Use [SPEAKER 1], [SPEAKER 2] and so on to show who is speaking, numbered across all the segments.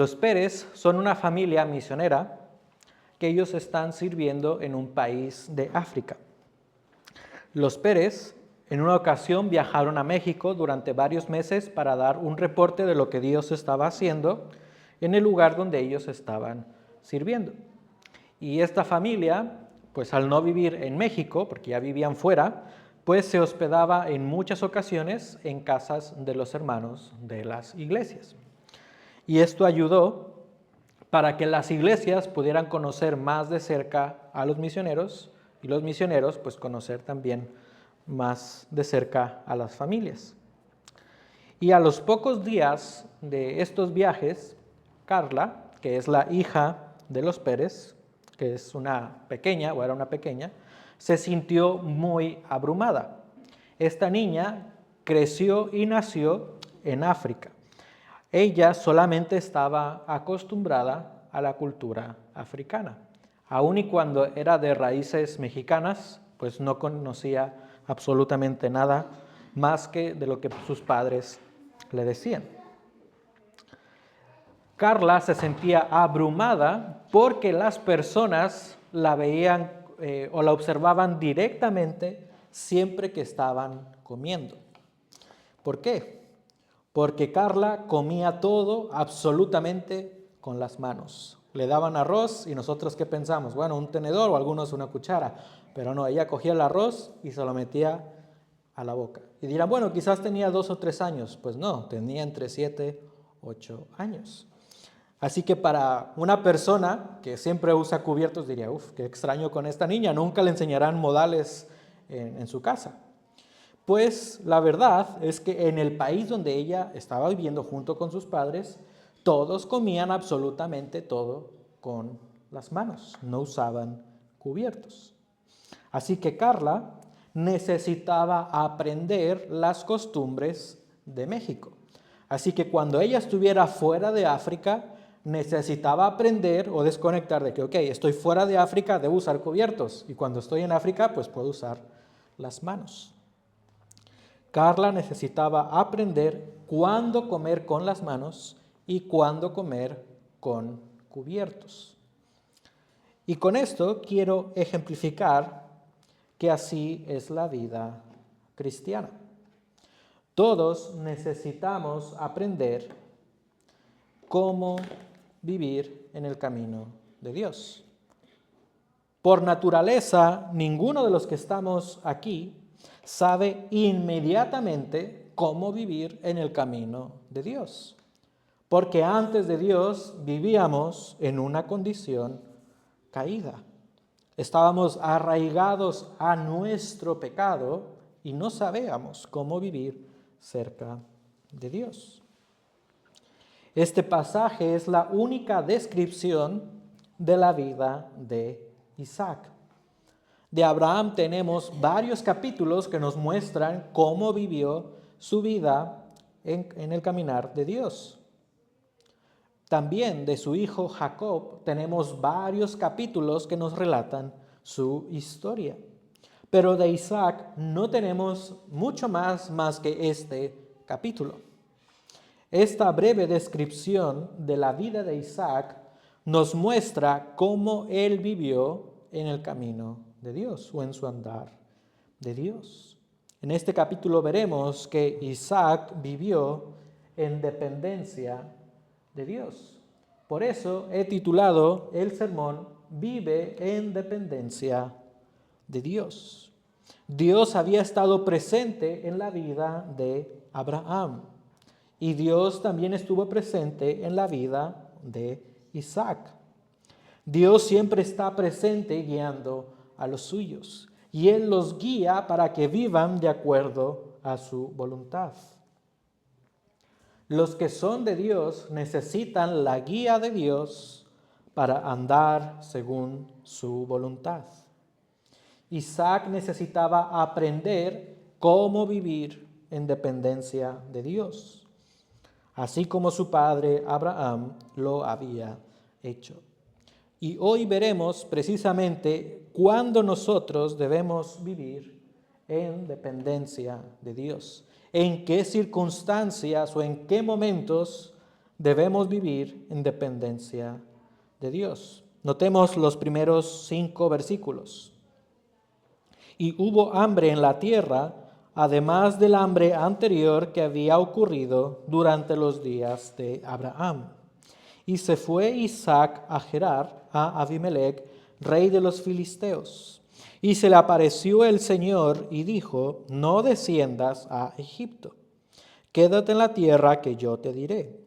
[SPEAKER 1] Los Pérez son una familia misionera que ellos están sirviendo en un país de África. Los Pérez en una ocasión viajaron a México durante varios meses para dar un reporte de lo que Dios estaba haciendo en el lugar donde ellos estaban sirviendo. Y esta familia, pues al no vivir en México, porque ya vivían fuera, pues se hospedaba en muchas ocasiones en casas de los hermanos de las iglesias. Y esto ayudó para que las iglesias pudieran conocer más de cerca a los misioneros y los misioneros pues conocer también más de cerca a las familias. Y a los pocos días de estos viajes, Carla, que es la hija de los Pérez, que es una pequeña o era una pequeña, se sintió muy abrumada. Esta niña creció y nació en África. Ella solamente estaba acostumbrada a la cultura africana. Aun y cuando era de raíces mexicanas, pues no conocía absolutamente nada más que de lo que sus padres le decían. Carla se sentía abrumada porque las personas la veían o la observaban directamente siempre que estaban comiendo. ¿Por qué? Porque Carla comía todo absolutamente con las manos. Le daban arroz y nosotros ¿qué pensamos? Bueno, un tenedor o algunos una cuchara. Pero no, ella cogía el arroz y se lo metía a la boca. Y dirán, bueno, quizás tenía 2 o 3 años. Pues no, tenía entre 7 y 8 años. Así que para una persona que siempre usa cubiertos diría, qué extraño con esta niña, nunca le enseñarán modales en su casa. Pues la verdad es que en el país donde ella estaba viviendo junto con sus padres, todos comían absolutamente todo con las manos, no usaban cubiertos. Así que Carla necesitaba aprender las costumbres de México. Así que cuando ella estuviera fuera de África, necesitaba aprender o desconectar de que, ok, estoy fuera de África, debo usar cubiertos. Y cuando estoy en África, pues puedo usar las manos. Carla necesitaba aprender cuándo comer con las manos y cuándo comer con cubiertos. Y con esto quiero ejemplificar que así es la vida cristiana. Todos necesitamos aprender cómo vivir en el camino de Dios. Por naturaleza, ninguno de los que estamos aquí sabe inmediatamente cómo vivir en el camino de Dios. Porque antes de Dios vivíamos en una condición caída. Estábamos arraigados a nuestro pecado y no sabíamos cómo vivir cerca de Dios. Este pasaje es la única descripción de la vida de Isaac. De Abraham tenemos varios capítulos que nos muestran cómo vivió su vida en el caminar de Dios. También de su hijo Jacob tenemos varios capítulos que nos relatan su historia. Pero de Isaac no tenemos mucho más que este capítulo. Esta breve descripción de la vida de Isaac nos muestra cómo él vivió en el camino de Dios o en su andar de Dios. En este capítulo veremos que Isaac vivió en dependencia de Dios. Por eso he titulado el sermón Vive en dependencia de Dios. Dios había estado presente en la vida de Abraham y Dios también estuvo presente en la vida de Isaac. Dios siempre está presente guiando a los suyos y Él los guía para que vivan de acuerdo a su voluntad. Los que son de Dios necesitan la guía de Dios para andar según su voluntad. Isaac necesitaba aprender cómo vivir en dependencia de Dios, así como su padre Abraham lo había hecho. Y hoy veremos precisamente cuándo nosotros debemos vivir en dependencia de Dios. En qué circunstancias o en qué momentos debemos vivir en dependencia de Dios. Notemos los primeros 5 versículos. Y hubo hambre en la tierra, además del hambre anterior que había ocurrido durante los días de Abraham. Y se fue Isaac a Gerar, a Abimelech, rey de los filisteos. Y se le apareció el Señor y dijo: no desciendas a Egipto, quédate en la tierra que yo te diré.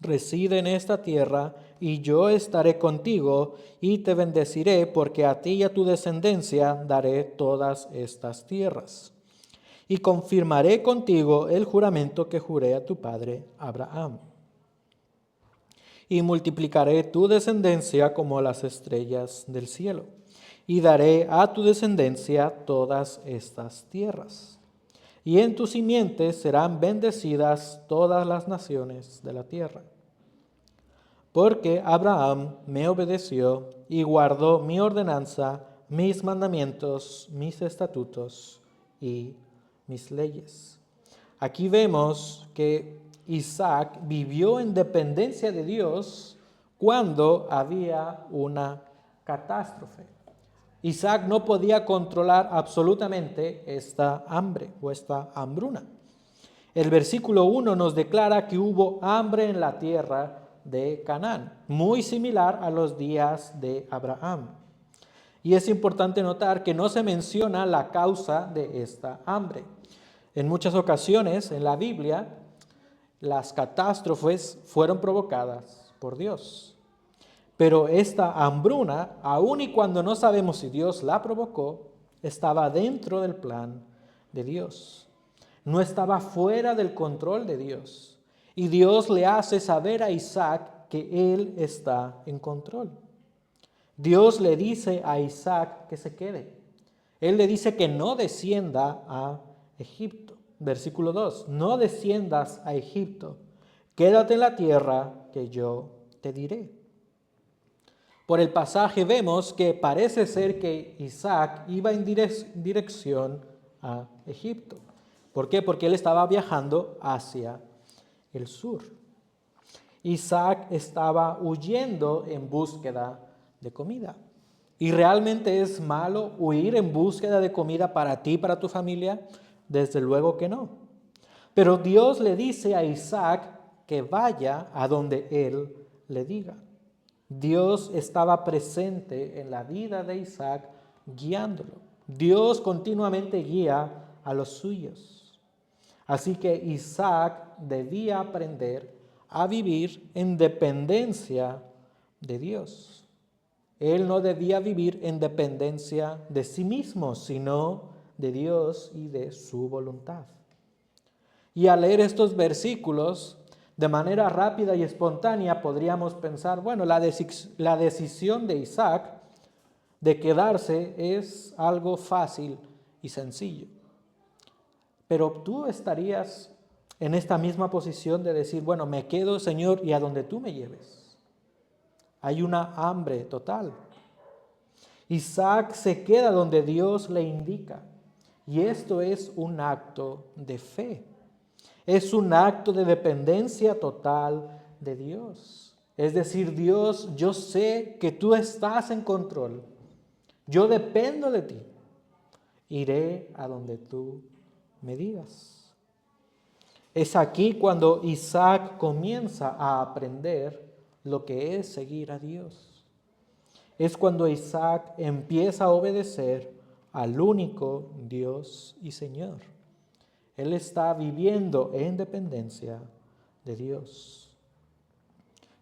[SPEAKER 1] Reside en esta tierra, y yo estaré contigo, y te bendeciré, porque a ti y a tu descendencia daré todas estas tierras. Y confirmaré contigo el juramento que juré a tu padre Abraham. Y multiplicaré tu descendencia como las estrellas del cielo, y daré a tu descendencia todas estas tierras. Y en tu simiente serán bendecidas todas las naciones de la tierra. Porque Abraham me obedeció y guardó mi ordenanza, mis mandamientos, mis estatutos y mis leyes. Aquí vemos que Isaac vivió en dependencia de Dios cuando había una catástrofe. Isaac no podía controlar absolutamente esta hambre o esta hambruna. El versículo 1 nos declara que hubo hambre en la tierra de Canaán, muy similar a los días de Abraham. Y es importante notar que no se menciona la causa de esta hambre. En muchas ocasiones en la Biblia, las catástrofes fueron provocadas por Dios. Pero esta hambruna, aun y cuando no sabemos si Dios la provocó, estaba dentro del plan de Dios. No estaba fuera del control de Dios. Y Dios le hace saber a Isaac que Él está en control. Dios le dice a Isaac que se quede. Él le dice que no descienda a Egipto. Versículo 2, no desciendas a Egipto, quédate en la tierra que yo te diré. Por el pasaje vemos que parece ser que Isaac iba en dirección a Egipto. ¿Por qué? Porque él estaba viajando hacia el sur. Isaac estaba huyendo en búsqueda de comida. ¿Y realmente es malo huir en búsqueda de comida para ti y para tu familia? Desde luego que no. Pero Dios le dice a Isaac que vaya a donde él le diga. Dios estaba presente en la vida de Isaac guiándolo. Dios continuamente guía a los suyos. Así que Isaac debía aprender a vivir en dependencia de Dios. Él no debía vivir en dependencia de sí mismo, sino de Dios y de su voluntad. Y al leer estos versículos, de manera rápida y espontánea podríamos pensar, bueno, la decisión de Isaac de quedarse es algo fácil y sencillo. Pero tú estarías en esta misma posición de decir, bueno, me quedo, Señor, y a donde tú me lleves. Hay una hambre total. Isaac se queda donde Dios le indica. Y esto es un acto de fe. Es un acto de dependencia total de Dios. Es decir, Dios, yo sé que tú estás en control. Yo dependo de ti. Iré a donde tú me digas. Es aquí cuando Isaac comienza a aprender lo que es seguir a Dios. Es cuando Isaac empieza a obedecer al único Dios y Señor. Él está viviendo en dependencia de Dios.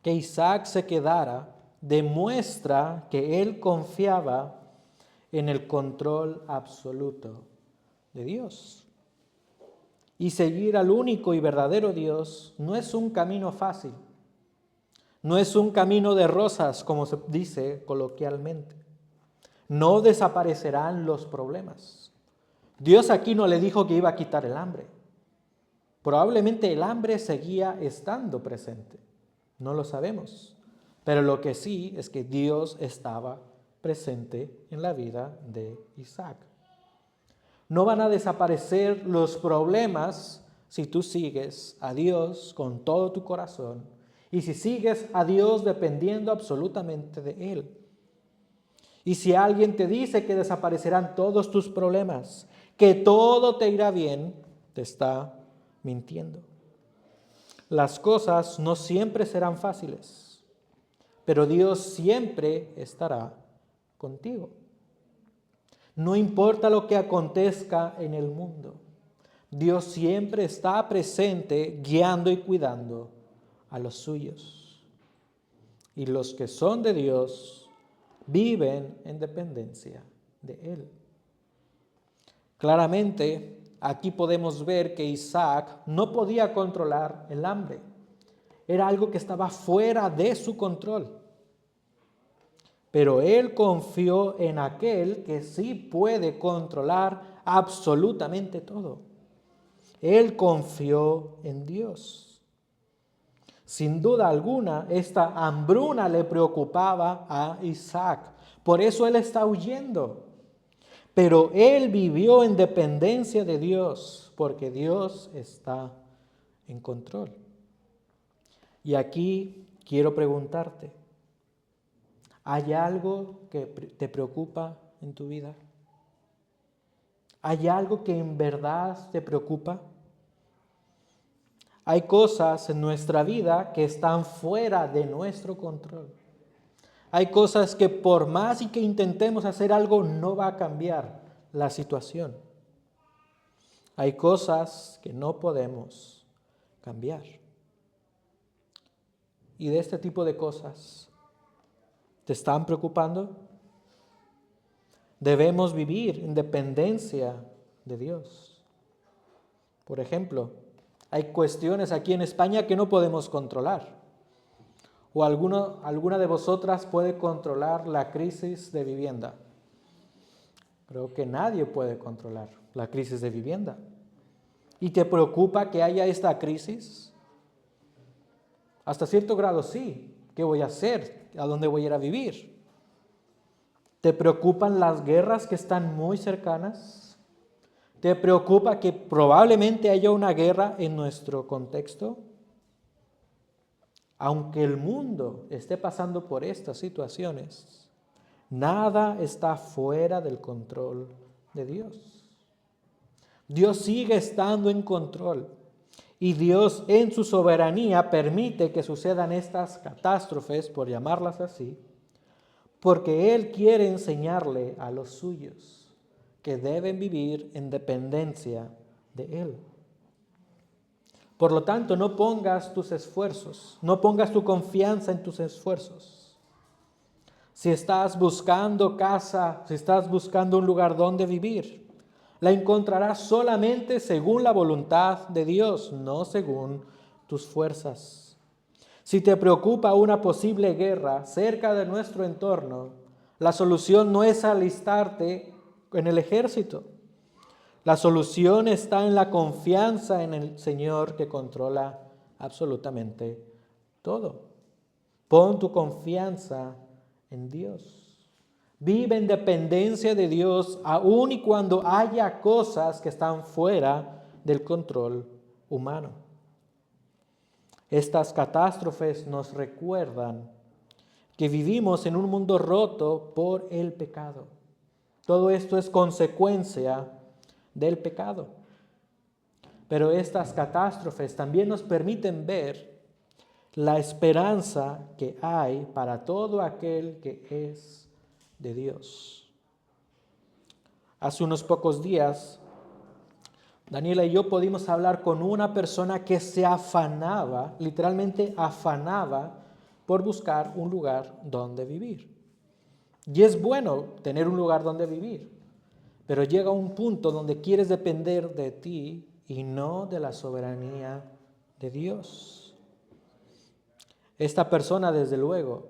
[SPEAKER 1] Que Isaac se quedara demuestra que él confiaba en el control absoluto de Dios. Y seguir al único y verdadero Dios no es un camino fácil. No es un camino de rosas, como se dice coloquialmente. No desaparecerán los problemas. Dios aquí no le dijo que iba a quitar el hambre. Probablemente el hambre seguía estando presente. No lo sabemos. Pero lo que sí es que Dios estaba presente en la vida de Isaac. No van a desaparecer los problemas si tú sigues a Dios con todo tu corazón y si sigues a Dios dependiendo absolutamente de Él. Y si alguien te dice que desaparecerán todos tus problemas, que todo te irá bien, te está mintiendo. Las cosas no siempre serán fáciles, pero Dios siempre estará contigo. No importa lo que acontezca en el mundo, Dios siempre está presente guiando y cuidando a los suyos. Y los que son de Dios viven en dependencia de Él. Claramente, aquí podemos ver que Isaac no podía controlar el hambre. Era algo que estaba fuera de su control. Pero él confió en aquel que sí puede controlar absolutamente todo. Él confió en Dios. Sin duda alguna, esta hambruna le preocupaba a Isaac. Por eso él está huyendo. Pero él vivió en dependencia de Dios, porque Dios está en control. Y aquí quiero preguntarte, ¿hay algo que te preocupa en tu vida? ¿Hay algo que en verdad te preocupa? Hay cosas en nuestra vida que están fuera de nuestro control. Hay cosas que por más y que intentemos hacer algo, no va a cambiar la situación. Hay cosas que no podemos cambiar. Y de este tipo de cosas, ¿te están preocupando? Debemos vivir en dependencia de Dios. Por ejemplo, hay cuestiones aquí en España que no podemos controlar. ¿O alguna de vosotras puede controlar la crisis de vivienda? Creo que nadie puede controlar la crisis de vivienda. ¿Y te preocupa que haya esta crisis? Hasta cierto grado sí. ¿Qué voy a hacer? ¿A dónde voy a ir a vivir? ¿Te preocupan las guerras que están muy cercanas? ¿Te preocupa que probablemente haya una guerra en nuestro contexto? Aunque el mundo esté pasando por estas situaciones, nada está fuera del control de Dios. Dios sigue estando en control y Dios en su soberanía permite que sucedan estas catástrofes, por llamarlas así, porque Él quiere enseñarle a los suyos que deben vivir en dependencia de Él. Por lo tanto, no pongas tus esfuerzos, no pongas tu confianza en tus esfuerzos. Si estás buscando casa, si estás buscando un lugar donde vivir, la encontrarás solamente según la voluntad de Dios, no según tus fuerzas. Si te preocupa una posible guerra cerca de nuestro entorno, la solución no es alistarte en el ejército. La solución está en la confianza en el Señor que controla absolutamente todo. Pon tu confianza en Dios. Vive en dependencia de Dios aun y cuando haya cosas que están fuera del control humano. Estas catástrofes nos recuerdan que vivimos en un mundo roto por el pecado. Todo esto es consecuencia del pecado. Pero estas catástrofes también nos permiten ver la esperanza que hay para todo aquel que es de Dios. Hace unos pocos días, Daniela y yo pudimos hablar con una persona que se afanaba, literalmente afanaba, por buscar un lugar donde vivir. Y es bueno tener un lugar donde vivir, pero llega un punto donde quieres depender de ti y no de la soberanía de Dios. Esta persona, desde luego,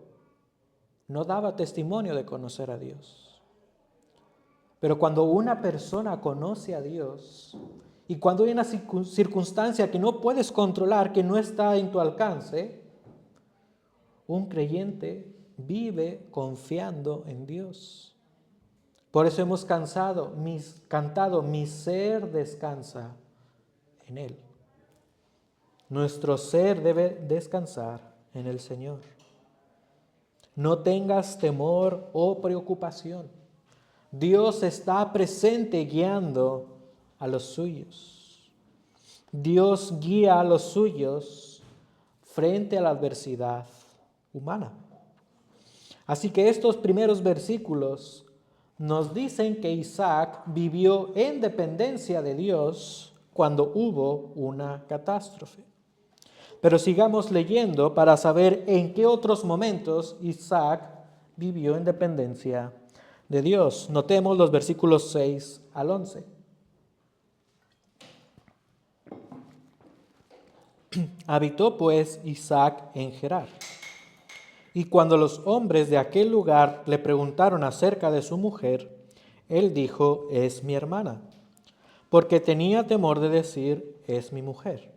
[SPEAKER 1] no daba testimonio de conocer a Dios. Pero cuando una persona conoce a Dios y cuando hay una circunstancia que no puedes controlar, que no está en tu alcance, un creyente vive confiando en Dios. Por eso hemos cantado, mi ser descansa en Él. Nuestro ser debe descansar en el Señor. No tengas temor o preocupación. Dios está presente guiando a los suyos. Dios guía a los suyos frente a la adversidad humana. Así que estos primeros versículos nos dicen que Isaac vivió en dependencia de Dios cuando hubo una catástrofe. Pero sigamos leyendo para saber en qué otros momentos Isaac vivió en dependencia de Dios. Notemos los versículos 6 al 11. Habitó pues Isaac en Gerar. Y cuando los hombres de aquel lugar le preguntaron acerca de su mujer, él dijo, es mi hermana, porque tenía temor de decir, es mi mujer.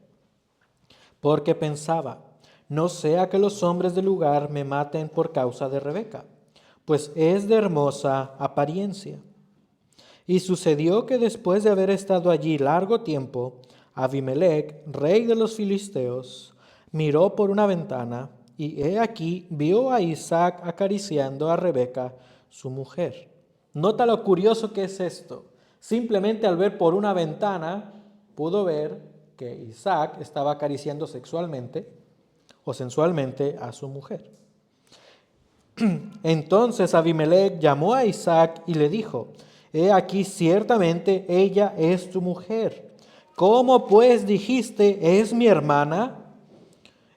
[SPEAKER 1] Porque pensaba, no sea que los hombres del lugar me maten por causa de Rebeca, pues es de hermosa apariencia. Y sucedió que después de haber estado allí largo tiempo, Abimelec, rey de los filisteos, miró por una ventana y he aquí vio a Isaac acariciando a Rebeca, su mujer. Nota lo curioso que es esto. Simplemente al ver por una ventana, pudo ver que Isaac estaba acariciando sexualmente o sensualmente a su mujer. Entonces Abimelec llamó a Isaac y le dijo, he aquí ciertamente ella es tu mujer. ¿Cómo pues dijiste, es mi hermana?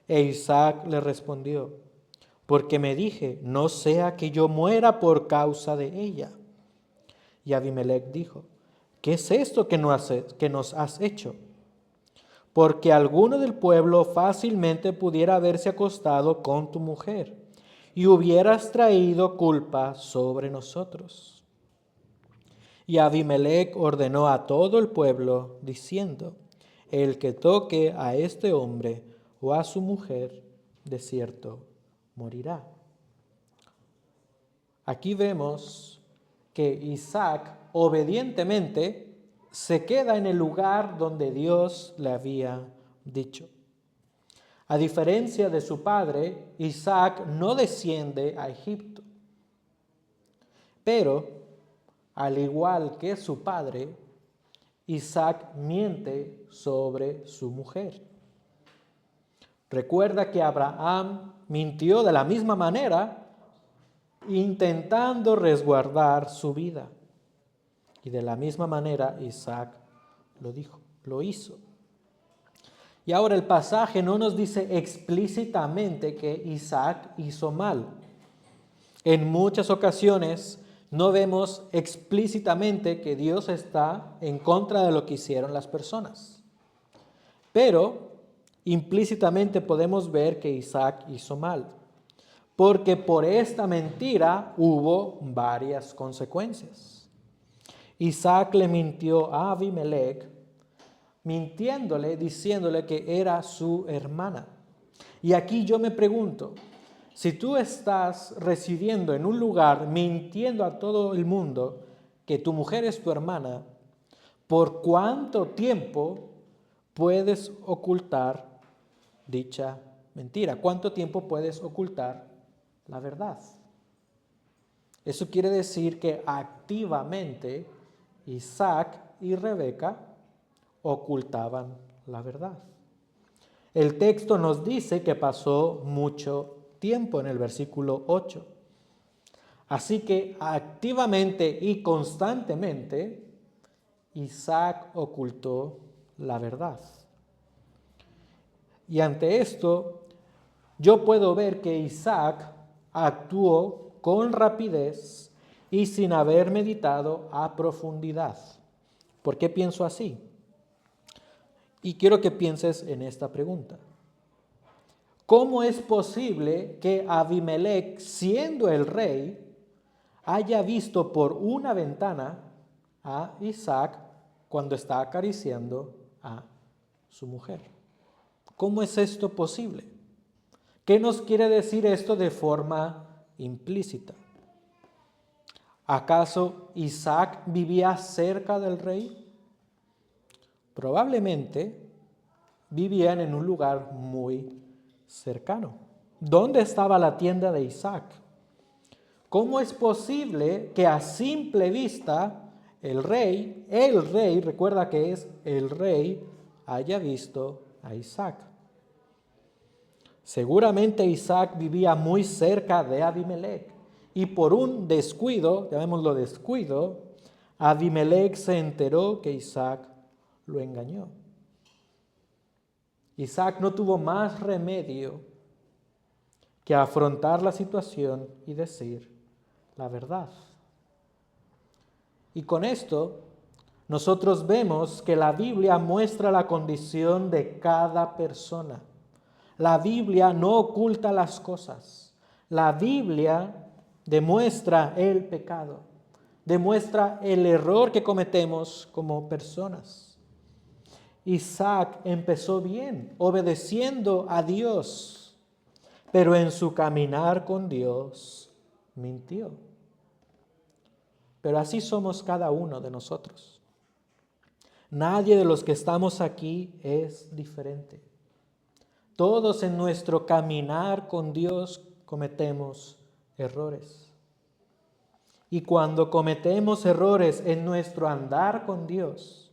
[SPEAKER 1] E Isaac le respondió, porque me dije, no sea que yo muera por causa de ella. Y Abimelec dijo, ¿qué es esto que nos has hecho? Porque alguno del pueblo fácilmente pudiera haberse acostado con tu mujer, y hubieras traído culpa sobre nosotros. Y Abimelec ordenó a todo el pueblo, diciendo, el que toque a este hombre o a su mujer, de cierto morirá. Aquí vemos que Isaac obedientemente se queda en el lugar donde Dios le había dicho. A diferencia de su padre, Isaac no desciende a Egipto. Pero, al igual que su padre, Isaac miente sobre su mujer. Recuerda que Abraham mintió de la misma manera, intentando resguardar su vida. Y de la misma manera Isaac lo hizo. Y ahora el pasaje no nos dice explícitamente que Isaac hizo mal. En muchas ocasiones no vemos explícitamente que Dios está en contra de lo que hicieron las personas. Pero implícitamente podemos ver que Isaac hizo mal. Porque por esta mentira hubo varias consecuencias. Isaac le mintió a Abimelec, mintiéndole, diciéndole que era su hermana. Y aquí yo me pregunto, si tú estás residiendo en un lugar mintiendo a todo el mundo que tu mujer es tu hermana, ¿por cuánto tiempo puedes ocultar dicha mentira? ¿Cuánto tiempo puedes ocultar la verdad? Eso quiere decir que activamente Isaac y Rebeca ocultaban la verdad. El texto nos dice que pasó mucho tiempo en el versículo 8. Así que activamente y constantemente Isaac ocultó la verdad. Y ante esto, yo puedo ver que Isaac actuó con rapidez y sin haber meditado a profundidad. ¿Por qué pienso así? Y quiero que pienses en esta pregunta. ¿Cómo es posible que Abimelec, siendo el rey, haya visto por una ventana a Isaac cuando está acariciando a su mujer? ¿Cómo es esto posible? ¿Qué nos quiere decir esto de forma implícita? ¿Acaso Isaac vivía cerca del rey? Probablemente vivían en un lugar muy cercano. ¿Dónde estaba la tienda de Isaac? ¿Cómo es posible que a simple vista el rey, recuerda que es el rey, haya visto a Isaac? Seguramente Isaac vivía muy cerca de Abimelech y por un descuido, llamémoslo descuido, Abimelech se enteró que Isaac lo engañó. Isaac no tuvo más remedio que afrontar la situación y decir la verdad. Y con esto, nosotros vemos que la Biblia muestra la condición de cada persona. La Biblia no oculta las cosas. La Biblia demuestra el pecado, demuestra el error que cometemos como personas. Isaac empezó bien, obedeciendo a Dios, pero en su caminar con Dios mintió. Pero así somos cada uno de nosotros. Nadie de los que estamos aquí es diferente. Todos en nuestro caminar con Dios cometemos errores. Y cuando cometemos errores en nuestro andar con Dios,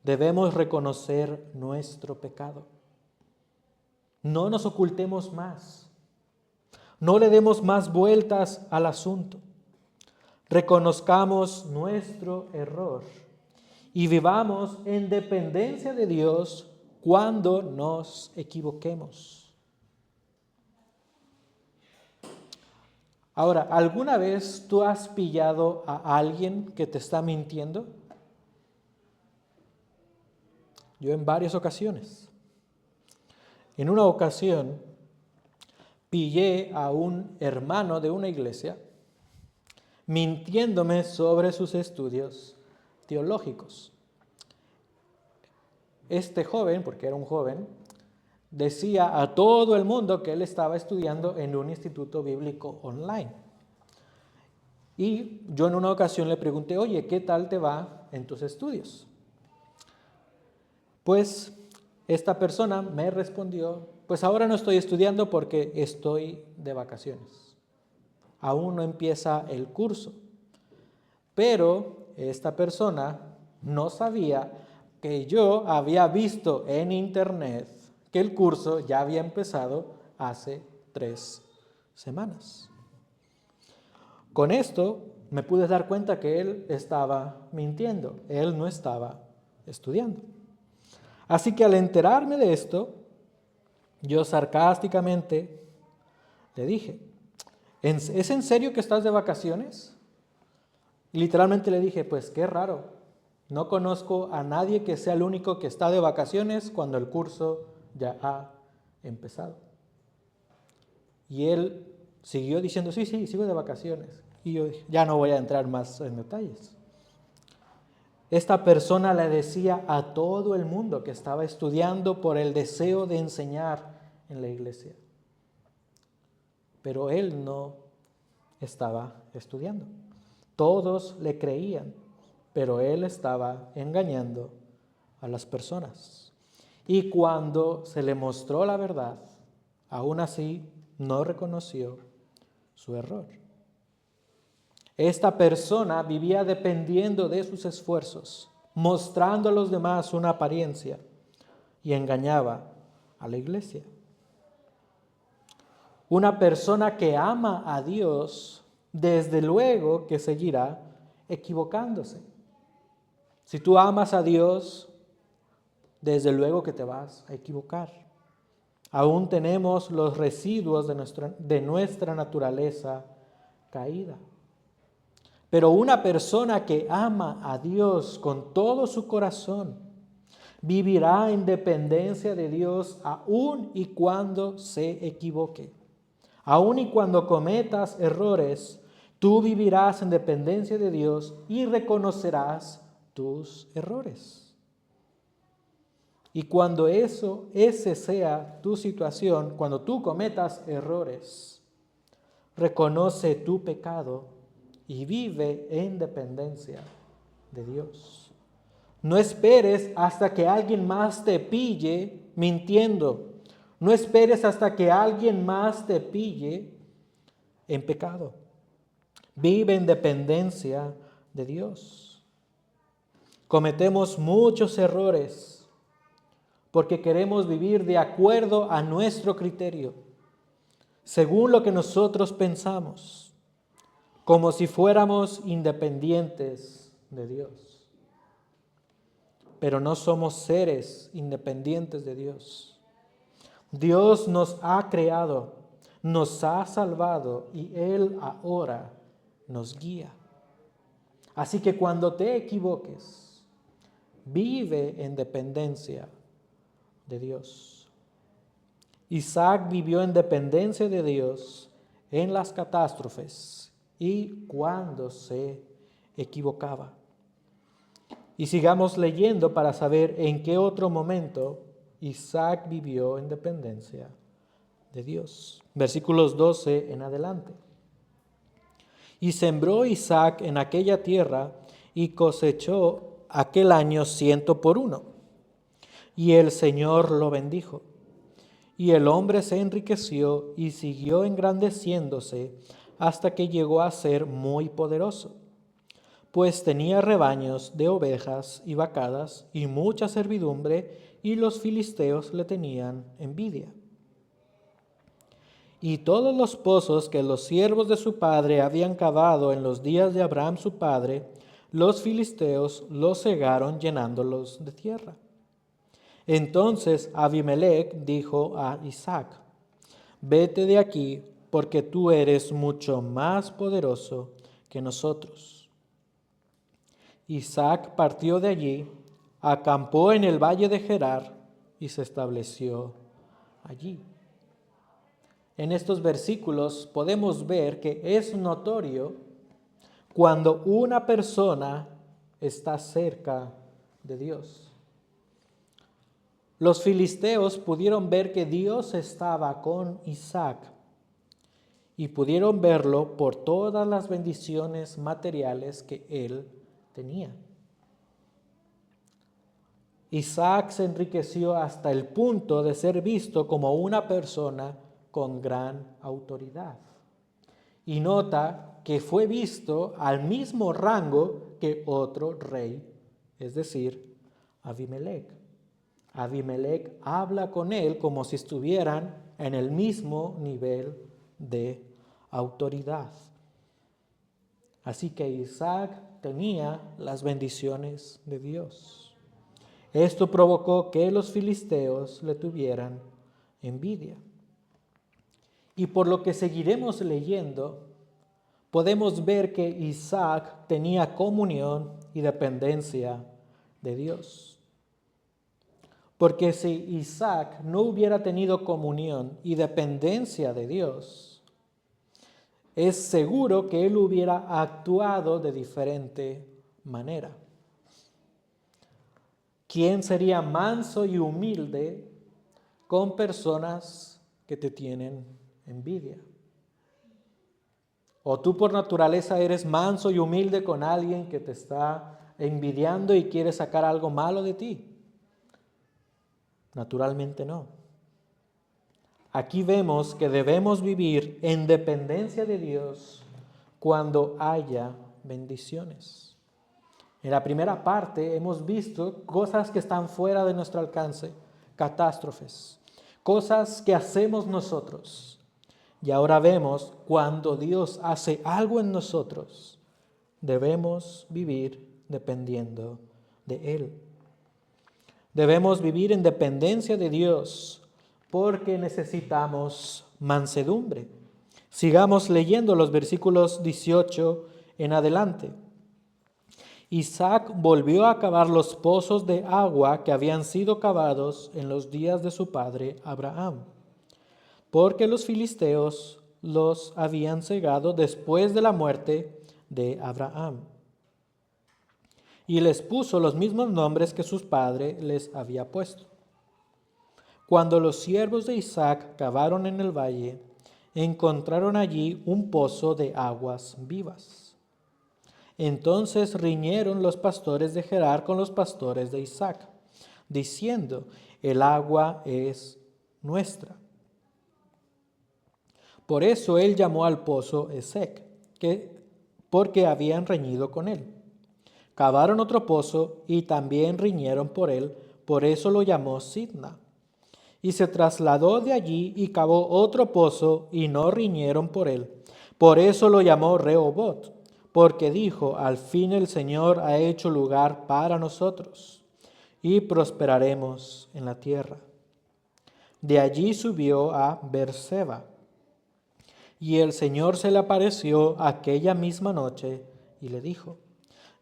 [SPEAKER 1] debemos reconocer nuestro pecado. No nos ocultemos más. No le demos más vueltas al asunto. Reconozcamos nuestro error y vivamos en dependencia de Dios cuando nos equivoquemos. Ahora, ¿alguna vez tú has pillado a alguien que te está mintiendo? Yo en varias ocasiones. En una ocasión, pillé a un hermano de una iglesia mintiéndome sobre sus estudios teológicos. Este joven, porque era un joven, decía a todo el mundo que él estaba estudiando en un instituto bíblico online. Y yo en una ocasión le pregunté, oye, ¿qué tal te va en tus estudios? Pues esta persona me respondió, pues ahora no estoy estudiando porque estoy de vacaciones. Aún no empieza el curso. Pero esta persona no sabía que yo había visto en internet que el curso ya había empezado hace 3 semanas. Con esto me pude dar cuenta que él estaba mintiendo, él no estaba estudiando. Así que al enterarme de esto, yo sarcásticamente le dije, ¿es en serio que estás de vacaciones? Y literalmente le dije, pues qué raro, no conozco a nadie que sea el único que está de vacaciones cuando el curso ya ha empezado. Y él siguió diciendo, sí, sigo de vacaciones. Y yo dije, ya no voy a entrar más en detalles. Esta persona le decía a todo el mundo que estaba estudiando por el deseo de enseñar en la iglesia. Pero él no estaba estudiando. Todos le creían, pero él estaba engañando a las personas. Y cuando se le mostró la verdad, aún así no reconoció su error. Esta persona vivía dependiendo de sus esfuerzos, mostrando a los demás una apariencia y engañaba a la iglesia. Una persona que ama a Dios, desde luego que seguirá equivocándose. Si tú amas a Dios, desde luego que te vas a equivocar. Aún tenemos los residuos de nuestra naturaleza caída. Pero una persona que ama a Dios con todo su corazón vivirá en dependencia de Dios aun y cuando se equivoque. Aun y cuando cometas errores, tú vivirás en dependencia de Dios y reconocerás tus errores. Y cuando ese sea tu situación, cuando tú cometas errores, reconoce tu pecado y vive en dependencia de Dios. No esperes hasta que alguien más te pille mintiendo. No esperes hasta que alguien más te pille en pecado. Vive en dependencia de Dios. Cometemos muchos errores porque queremos vivir de acuerdo a nuestro criterio, según lo que nosotros pensamos, como si fuéramos independientes de Dios. Pero no somos seres independientes de Dios. Dios nos ha creado, nos ha salvado y Él ahora nos guía. Así que cuando te equivoques, vive en dependencia de Dios. Isaac vivió en dependencia de Dios en las catástrofes y cuando se equivocaba. Y sigamos leyendo para saber en qué otro momento Isaac vivió en dependencia de Dios. Versículos 12 en adelante. Y sembró Isaac en aquella tierra y cosechó aquel año 100 por 1. Y el Señor lo bendijo. Y el hombre se enriqueció y siguió engrandeciéndose hasta que llegó a ser muy poderoso, pues tenía rebaños de ovejas y vacadas y mucha servidumbre, y los filisteos le tenían envidia. Y todos los pozos que los siervos de su padre habían cavado en los días de Abraham su padre, los filisteos los cegaron llenándolos de tierra. Entonces Abimelech dijo a Isaac: vete de aquí, porque tú eres mucho más poderoso que nosotros. Isaac partió de allí, acampó en el valle de Gerar y se estableció allí. En estos versículos podemos ver que es notorio cuando una persona está cerca de Dios. Los filisteos pudieron ver que Dios estaba con Isaac y pudieron verlo por todas las bendiciones materiales que él tenía. Isaac se enriqueció hasta el punto de ser visto como una persona con gran autoridad. Y nota que fue visto al mismo rango que otro rey, es decir, Abimelech. Abimelech habla con él como si estuvieran en el mismo nivel de autoridad. Así que Isaac tenía las bendiciones de Dios. Esto provocó que los filisteos le tuvieran envidia. Y por lo que seguiremos leyendo, podemos ver que Isaac tenía comunión y dependencia de Dios. Porque si Isaac no hubiera tenido comunión y dependencia de Dios, es seguro que él hubiera actuado de diferente manera. ¿Quién sería manso y humilde con personas que te tienen envidia? ¿O tú por naturaleza eres manso y humilde con alguien que te está envidiando y quiere sacar algo malo de ti? Naturalmente no. Aquí vemos que debemos vivir en dependencia de Dios cuando haya bendiciones. En la primera parte hemos visto cosas que están fuera de nuestro alcance, catástrofes, cosas que hacemos nosotros. Y ahora vemos cuando Dios hace algo en nosotros, debemos vivir dependiendo de Él. Debemos vivir en dependencia de Dios porque necesitamos mansedumbre. Sigamos leyendo los versículos 18 en adelante. Isaac volvió a cavar los pozos de agua que habían sido cavados en los días de su padre Abraham, porque los filisteos los habían cegado después de la muerte de Abraham. Y les puso los mismos nombres que sus padres les había puesto. Cuando los siervos de Isaac cavaron en el valle, encontraron allí un pozo de aguas vivas. Entonces riñeron los pastores de Gerar con los pastores de Isaac, diciendo: el agua es nuestra. Por eso él llamó al pozo Esek, porque habían reñido con él. Cavaron otro pozo y también riñeron por él, por eso lo llamó Sidna. Y se trasladó de allí y cavó otro pozo y no riñeron por él. Por eso lo llamó Rehobot, porque dijo: al fin el Señor ha hecho lugar para nosotros y prosperaremos en la tierra. De allí subió a Beerseba. Y el Señor se le apareció aquella misma noche y le dijo: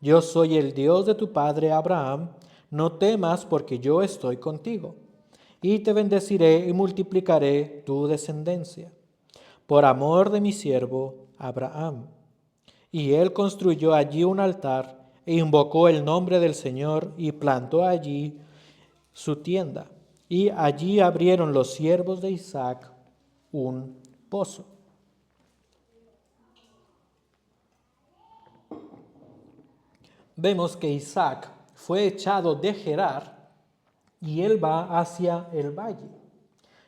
[SPEAKER 1] yo soy el Dios de tu padre Abraham, no temas porque yo estoy contigo, y te bendeciré y multiplicaré tu descendencia, por amor de mi siervo Abraham. Y él construyó allí un altar e invocó el nombre del Señor y plantó allí su tienda. Y allí abrieron los siervos de Isaac un pozo. Vemos que Isaac fue echado de Gerar y él va hacia el valle.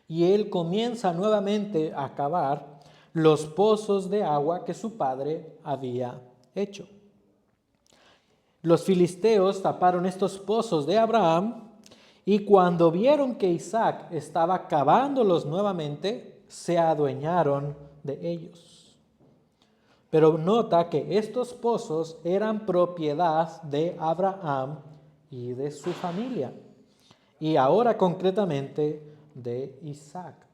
[SPEAKER 1] Y él comienza nuevamente a cavar los pozos de agua que su padre había hecho. Los filisteos taparon estos pozos de Abraham y cuando vieron que Isaac estaba cavándolos nuevamente, se adueñaron de ellos. Pero nota que estos pozos eran propiedad de Abraham y de su familia, y ahora concretamente de Isaac.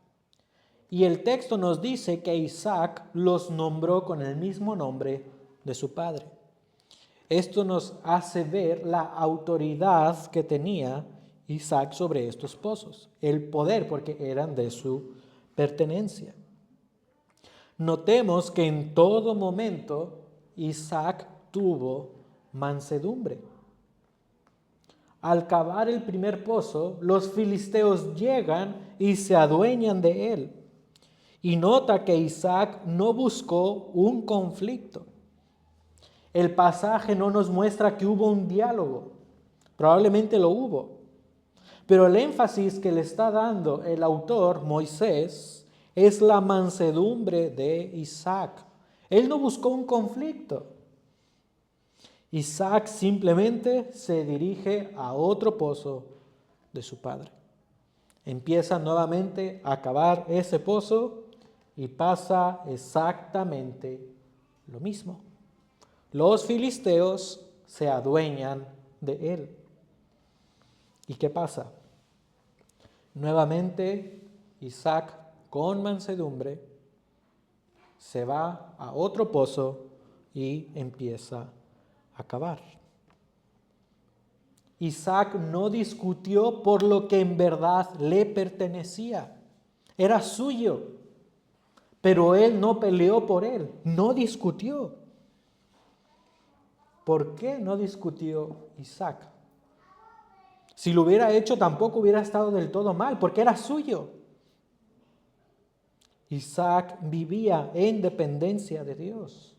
[SPEAKER 1] Y el texto nos dice que Isaac los nombró con el mismo nombre de su padre. Esto nos hace ver la autoridad que tenía Isaac sobre estos pozos, el poder, porque eran de su pertenencia. Notemos que en todo momento Isaac tuvo mansedumbre. Al cavar el primer pozo, los filisteos llegan y se adueñan de él. Y nota que Isaac no buscó un conflicto. El pasaje no nos muestra que hubo un diálogo. Probablemente lo hubo. Pero el énfasis que le está dando el autor, Moisés, es la mansedumbre de Isaac. Él no buscó un conflicto. Isaac simplemente se dirige a otro pozo de su padre. Empieza nuevamente a cavar ese pozo y pasa exactamente lo mismo. Los filisteos se adueñan de él. ¿Y qué pasa? Nuevamente Isaac, con mansedumbre, se va a otro pozo y empieza a cavar. Isaac no discutió por lo que en verdad le pertenecía. Era suyo. Pero él no peleó por él. No discutió. ¿Por qué no discutió Isaac? Si lo hubiera hecho, tampoco hubiera estado del todo mal, porque era suyo. Isaac vivía en dependencia de Dios.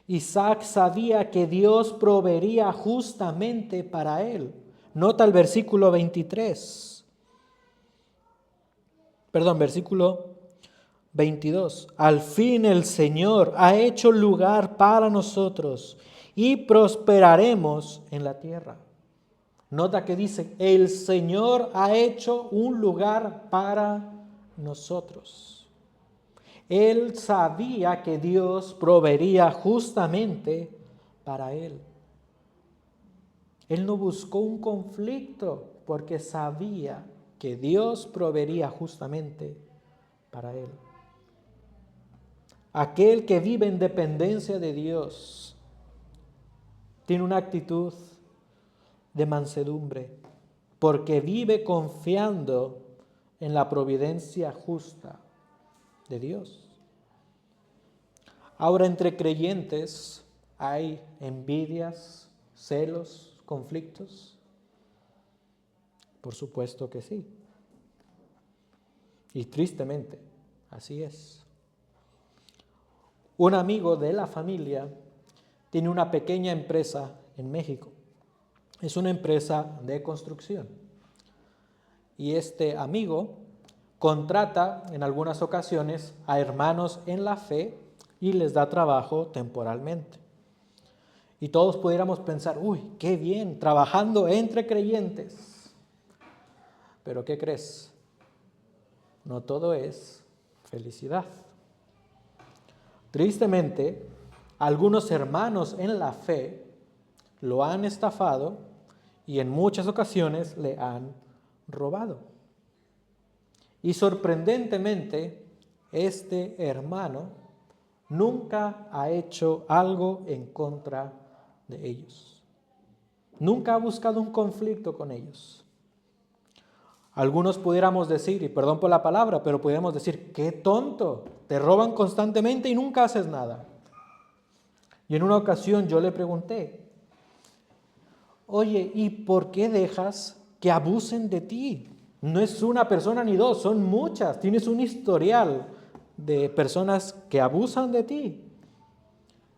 [SPEAKER 1] Isaac sabía que Dios proveería justamente para él. Nota el versículo 23. Versículo 22. Al fin el Señor ha hecho lugar para nosotros y prosperaremos en la tierra. Nota que dice, el Señor ha hecho un lugar para nosotros. Él sabía que Dios proveería justamente para él. Él no buscó un conflicto porque sabía que Dios proveería justamente para él. Aquel que vive en dependencia de Dios tiene una actitud de mansedumbre porque vive confiando en la providencia justa de Dios. Ahora, entre creyentes hay envidias, celos, conflictos. Por supuesto que sí. Y tristemente, así es. Un amigo de la familia tiene una pequeña empresa en México. Es una empresa de construcción. Y este amigo contrata en algunas ocasiones a hermanos en la fe y les da trabajo temporalmente. Y todos pudiéramos pensar, uy, qué bien, trabajando entre creyentes. Pero ¿qué crees? No todo es felicidad. Tristemente, algunos hermanos en la fe lo han estafado y en muchas ocasiones le han robado. Y sorprendentemente, este hermano nunca ha hecho algo en contra de ellos. Nunca ha buscado un conflicto con ellos. Algunos pudiéramos decir, y perdón por la palabra, pero pudiéramos decir, qué tonto, te roban constantemente y nunca haces nada. Y en una ocasión yo le pregunté, oye, ¿y por qué dejas que abusen de ti? No es una persona ni dos, son muchas. Tienes un historial de personas que abusan de ti.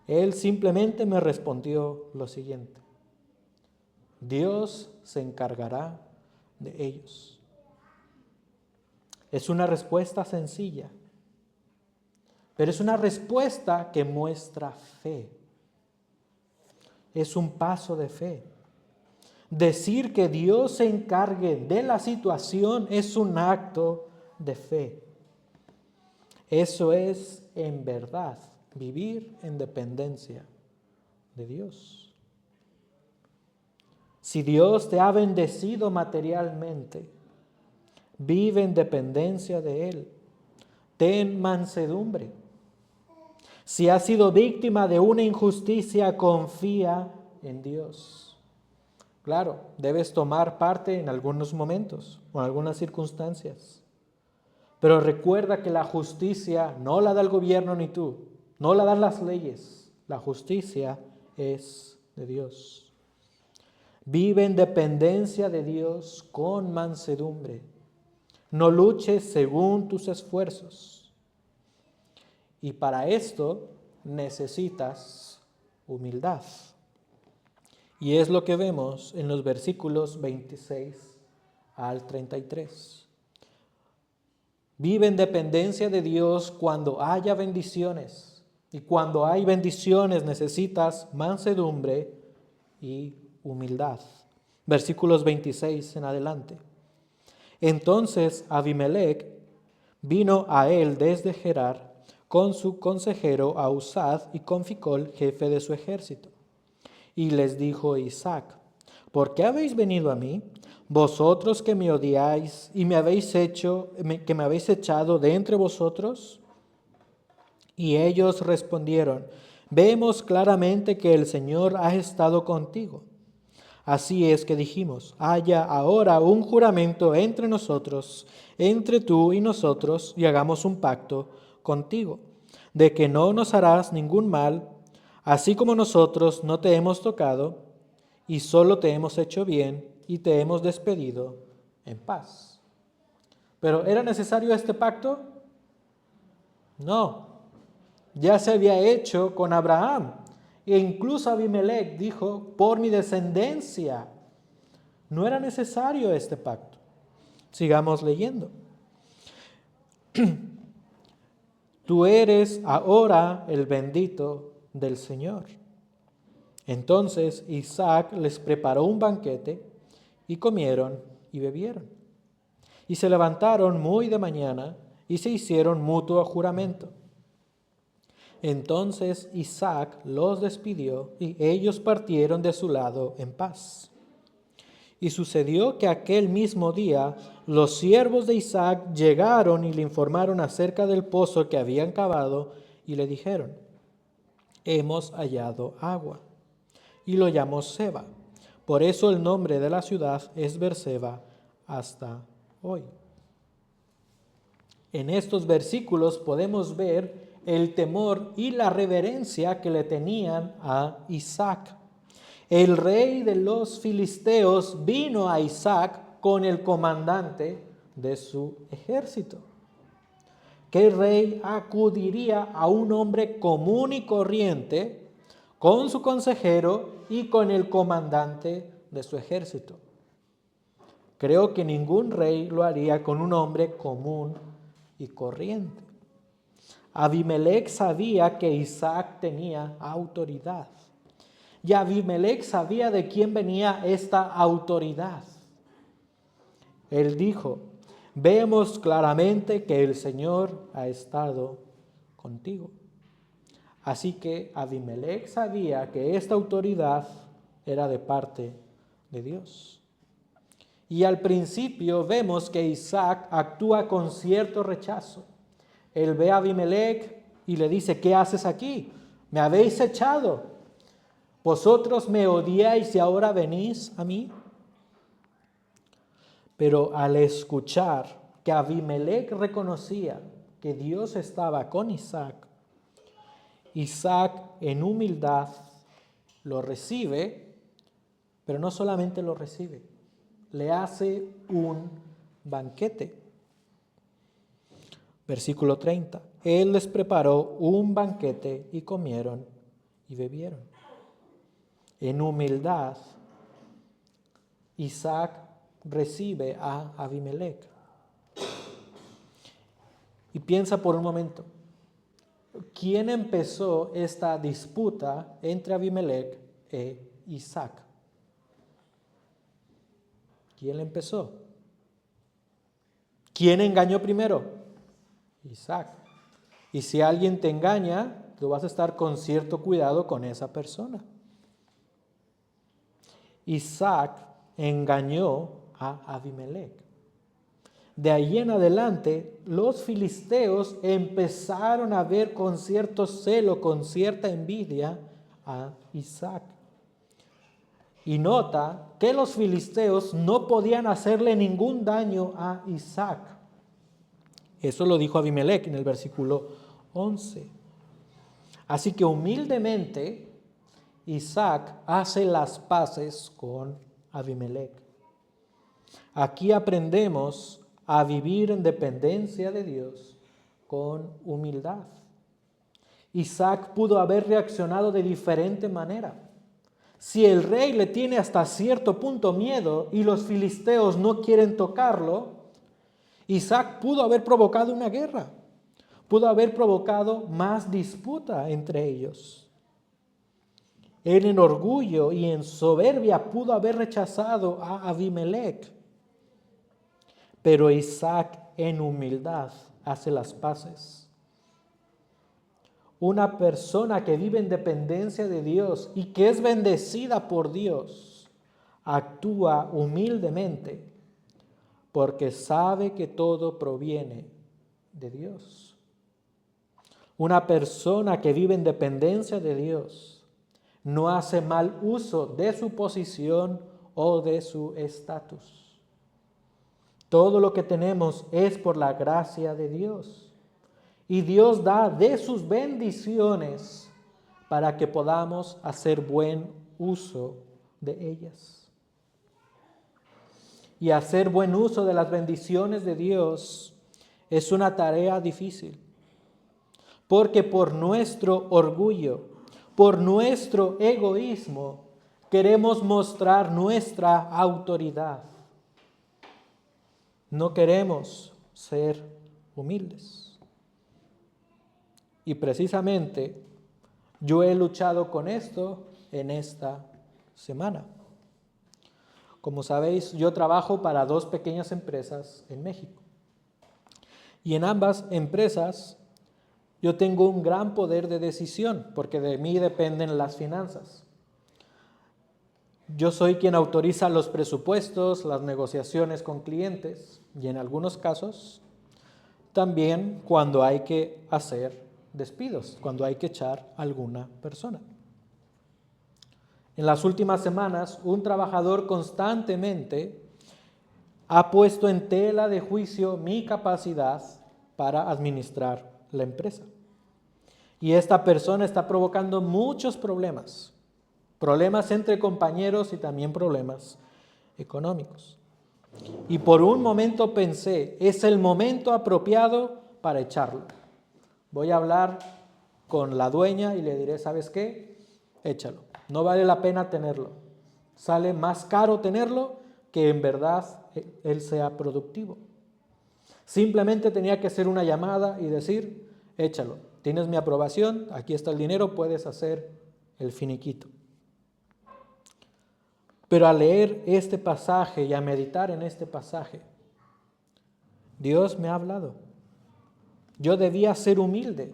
[SPEAKER 1] Él simplemente me respondió lo siguiente: Dios se encargará de ellos. Es una respuesta sencilla, pero es una respuesta que muestra fe. Es un paso de fe. Decir que Dios se encargue de la situación es un acto de fe. Eso es, en verdad, vivir en dependencia de Dios. Si Dios te ha bendecido materialmente, vive en dependencia de Él. Ten mansedumbre. Si has sido víctima de una injusticia, confía en Dios. Claro, debes tomar parte en algunos momentos o en algunas circunstancias. Pero recuerda que la justicia no la da el gobierno ni tú, no la dan las leyes. La justicia es de Dios. Vive en dependencia de Dios con mansedumbre. No luches según tus esfuerzos. Y para esto necesitas humildad. Y es lo que vemos en los versículos 26 al 33. Vive en dependencia de Dios cuando haya bendiciones. Y cuando hay bendiciones necesitas mansedumbre y humildad. Versículos 26 en adelante. Entonces Abimelech vino a él desde Gerar con su consejero Ahuzad y con Ficol, jefe de su ejército. Y les dijo Isaac: ¿por qué habéis venido a mí, vosotros que me odiáis y me habéis echado de entre vosotros? Y ellos respondieron: vemos claramente que el Señor ha estado contigo. Así es que dijimos: haya ahora un juramento entre nosotros, entre tú y nosotros, y hagamos un pacto contigo, de que no nos harás ningún mal, así como nosotros no te hemos tocado, y solo te hemos hecho bien, y te hemos despedido en paz. ¿Pero era necesario este pacto? No, ya se había hecho con Abraham. E incluso Abimelech dijo: por mi descendencia. No era necesario este pacto. Sigamos leyendo. Tú eres ahora el bendito del Señor. Entonces Isaac les preparó un banquete y comieron y bebieron. Y se levantaron muy de mañana y se hicieron mutuo juramento. Entonces Isaac los despidió y ellos partieron de su lado en paz. Y sucedió que aquel mismo día los siervos de Isaac llegaron y le informaron acerca del pozo que habían cavado y le dijeron: hemos hallado agua. Y lo llamó Seba. Por eso el nombre de la ciudad es Beerseba hasta hoy. En estos versículos podemos ver el temor y la reverencia que le tenían a Isaac. El rey de los filisteos vino a Isaac con el comandante de su ejército. ¿Qué rey acudiría a un hombre común y corriente con su consejero y con el comandante de su ejército. Creo que ningún rey lo haría con un hombre común y corriente. Abimelec sabía que Isaac tenía autoridad. Y Abimelec sabía de quién venía esta autoridad. Él dijo: vemos claramente que el Señor ha estado contigo. Así que Abimelec sabía que esta autoridad era de parte de Dios. Y al principio vemos que Isaac actúa con cierto rechazo. Él ve a Abimelec y le dice: ¿qué haces aquí? Me habéis echado. ¿Vosotros me odiáis y ahora venís a mí? Pero al escuchar que Abimelec reconocía que Dios estaba con Isaac, Isaac en humildad lo recibe, pero no solamente lo recibe, le hace un banquete. Versículo 30. Él les preparó un banquete y comieron y bebieron. En humildad, Isaac recibe a Abimelec. Y piensa por un momento, ¿quién empezó esta disputa entre Abimelec e Isaac? ¿Quién la empezó? ¿Quién engañó primero? Isaac. Y si alguien te engaña, tú vas a estar con cierto cuidado con esa persona. Isaac engañó a Abimelec. De ahí en adelante, los filisteos empezaron a ver con cierto celo, con cierta envidia a Isaac. Y nota que los filisteos no podían hacerle ningún daño a Isaac. Eso lo dijo Abimelec en el versículo 11. Así que humildemente Isaac hace las paces con Abimelec. Aquí aprendemos a vivir en dependencia de Dios con humildad. Isaac pudo haber reaccionado de diferente manera. Si el rey le tiene hasta cierto punto miedo y los filisteos no quieren tocarlo, Isaac pudo haber provocado una guerra, pudo haber provocado más disputa entre ellos. Él en orgullo y en soberbia pudo haber rechazado a Abimelec, pero Isaac en humildad hace las paces. Una persona que vive en dependencia de Dios y que es bendecida por Dios, actúa humildemente porque sabe que todo proviene de Dios. Una persona que vive en dependencia de Dios no hace mal uso de su posición o de su estatus. Todo lo que tenemos es por la gracia de Dios. Y Dios da de sus bendiciones para que podamos hacer buen uso de ellas. Y hacer buen uso de las bendiciones de Dios es una tarea difícil. Porque por nuestro orgullo, por nuestro egoísmo, queremos mostrar nuestra autoridad. No queremos ser humildes. Y precisamente yo he luchado con esto en esta semana. Como sabéis, yo trabajo para 2 pequeñas empresas en México. Y en ambas empresas yo tengo un gran poder de decisión, porque de mí dependen las finanzas. Yo soy quien autoriza los presupuestos, las negociaciones con clientes y en algunos casos también cuando hay que hacer despidos, cuando hay que echar a alguna persona. En las últimas semanas, un trabajador constantemente ha puesto en tela de juicio mi capacidad para administrar la empresa. Y esta persona está provocando muchos problemas entre compañeros y también problemas económicos. Y por un momento pensé, es el momento apropiado para echarlo. Voy a hablar con la dueña y le diré, ¿sabes qué? échalo. No vale la pena tenerlo. Sale más caro tenerlo que en verdad él sea productivo. Simplemente tenía que hacer una llamada y decir, échalo. Tienes mi aprobación, aquí está el dinero, puedes hacer el finiquito. Pero al leer este pasaje y a meditar en este pasaje, Dios me ha hablado. Yo debía ser humilde,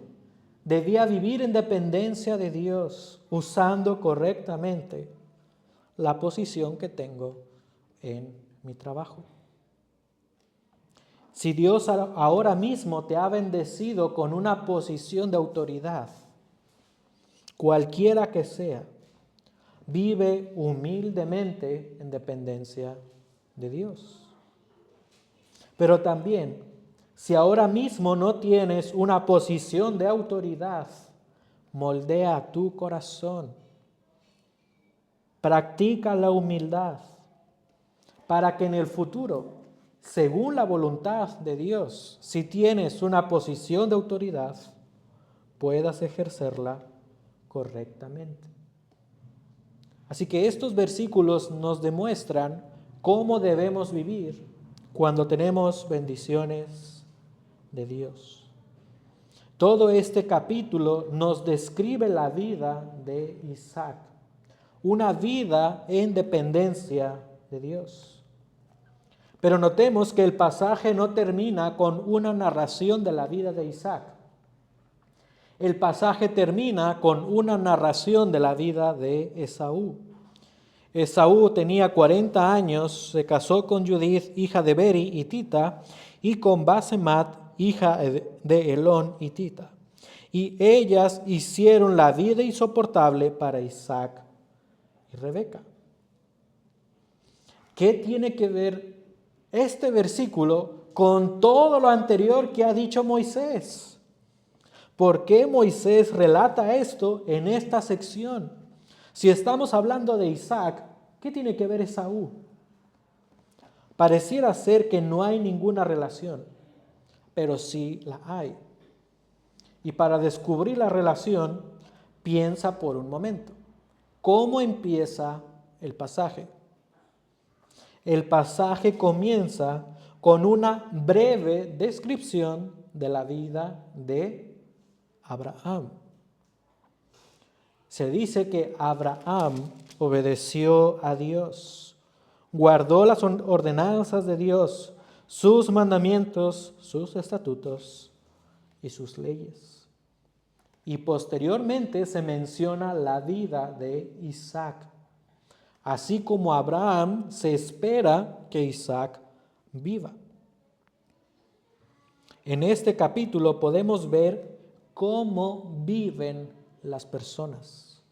[SPEAKER 1] debía vivir en dependencia de Dios, usando correctamente la posición que tengo en mi trabajo. Si Dios ahora mismo te ha bendecido con una posición de autoridad, cualquiera que sea, vive humildemente en dependencia de Dios. Pero también, si ahora mismo no tienes una posición de autoridad, moldea tu corazón. Practica la humildad para que en el futuro, según la voluntad de Dios, si tienes una posición de autoridad, puedas ejercerla correctamente. Así que estos versículos nos demuestran cómo debemos vivir cuando tenemos bendiciones de Dios. Todo este capítulo nos describe la vida de Isaac, una vida en dependencia de Dios. Pero notemos que el pasaje no termina con una narración de la vida de Isaac. El pasaje termina con una narración de la vida de Esaú. Esaú tenía 40 años, se casó con Judith, hija de Beri hitita, y con Basemat, hija de Elón hitita. Y ellas hicieron la vida insoportable para Isaac y Rebeca. ¿Qué tiene que ver este versículo con todo lo anterior que ha dicho Moisés? ¿Por qué Moisés relata esto en esta sección? Si estamos hablando de Isaac, ¿qué tiene que ver Esaú? Pareciera ser que no hay ninguna relación, pero sí la hay. Y para descubrir la relación, piensa por un momento. ¿Cómo empieza el pasaje? El pasaje comienza con una breve descripción de la vida de Abraham. Se dice que Abraham obedeció a Dios, guardó las ordenanzas de Dios, sus mandamientos, sus estatutos y sus leyes. Y posteriormente se menciona la vida de Isaac. Así como Abraham, se espera que Isaac viva. En este capítulo podemos ver cómo viven las personas.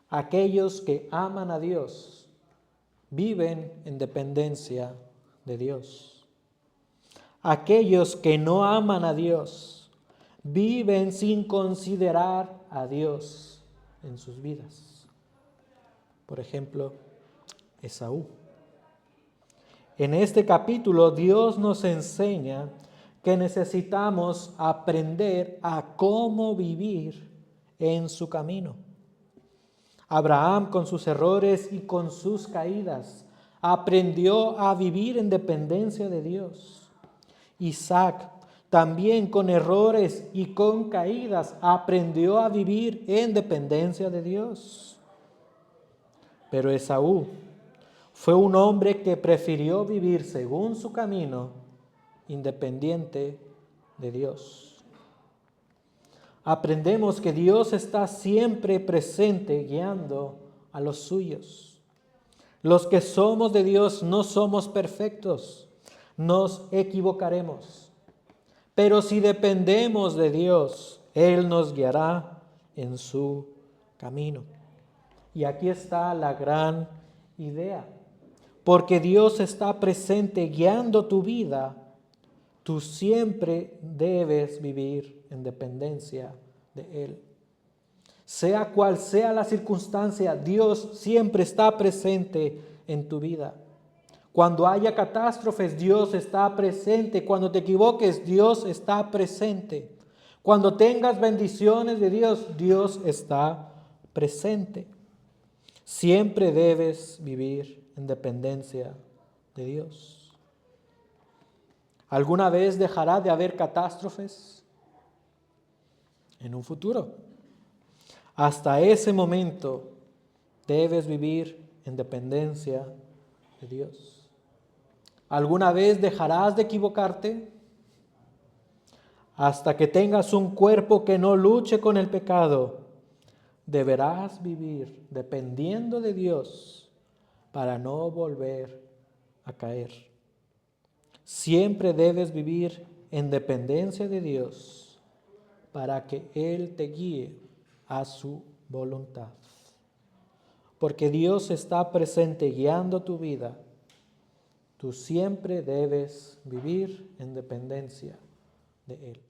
[SPEAKER 1] Aquellos que aman a Dios viven en dependencia de Dios. Aquellos que no aman a Dios viven sin considerar a Dios en sus vidas. Por ejemplo, Esaú. En este capítulo Dios nos enseña que necesitamos aprender a cómo vivir en su camino. Abraham, con sus errores y con sus caídas, aprendió a vivir en dependencia de Dios. Isaac, también con errores y con caídas, aprendió a vivir en dependencia de Dios. Pero Esaú fue un hombre que prefirió vivir según su camino, independiente de Dios. Aprendemos que Dios está siempre presente guiando a los suyos. Los que somos de Dios no somos perfectos, nos equivocaremos. Pero si dependemos de Dios, Él nos guiará en su camino. Y aquí está la gran idea. Porque Dios está presente guiando tu vida, tú siempre debes vivir en dependencia de Él. Sea cual sea la circunstancia, Dios siempre está presente en tu vida. Cuando haya catástrofes, Dios está presente. Cuando te equivoques, Dios está presente. Cuando tengas bendiciones de Dios, Dios está presente. Siempre debes vivir en dependencia de Dios. ¿Alguna vez dejará de haber catástrofes? En un futuro. Hasta ese momento debes vivir en dependencia de Dios. ¿Alguna vez dejarás de equivocarte? Hasta que tengas un cuerpo que no luche con el pecado, deberás vivir dependiendo de Dios para no volver a caer. Siempre debes vivir en dependencia de Dios para que Él te guíe a su voluntad. Porque Dios está presente guiando tu vida. Tú siempre debes vivir en dependencia de Él.